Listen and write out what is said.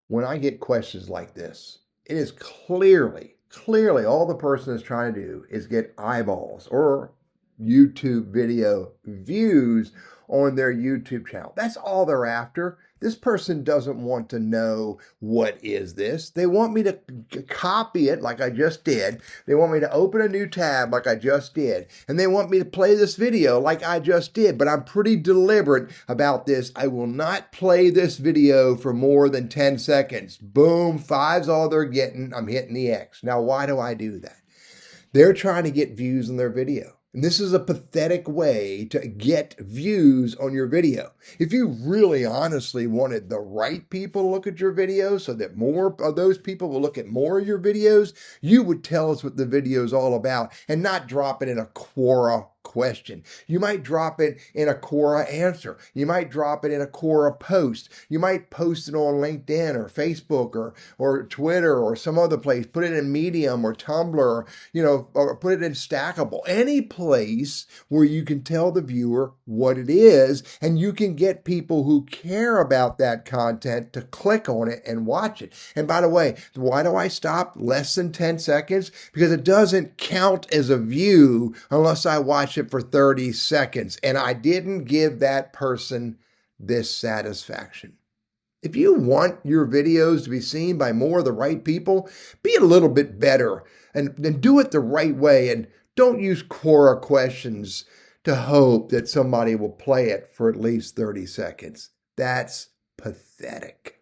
When I get questions like this, it is clearly all the person is trying to do is get eyeballs or YouTube video views on their YouTube channel. That's all they're after. This person doesn't want to know what is this. They want me to copy it like I just did. They want me to open a new tab like I just did. And they want me to play this video like I just did. But I'm pretty deliberate about this. I will not play this video for more than 10 seconds. Boom, 5's all they're getting. I'm hitting the X. Now, why do I do that? They're trying to get views on their video. And this is a pathetic way to get views on your video. If you really honestly wanted the right people to look at your videos so that more of those people will look at more of your videos, you would tell us what the video is all about and not drop it in a Quora question. You might drop it in a Quora answer. You might drop it in a Quora post. You might post it on LinkedIn or Facebook or Twitter or some other place. Put it in Medium or Tumblr, or put it in Stackable. Any place where you can tell the viewer what it is, and you can get people who care about that content to click on it and watch it. And by the way, why do I stop less than 10 seconds? Because it doesn't count as a view unless I watch it for 30 seconds. And I didn't give that person this satisfaction. If you want your videos to be seen by more of the right people, be a little bit better and do it the right way. And don't use Quora Questions to hope that somebody will play it for at least 30 seconds. That's pathetic.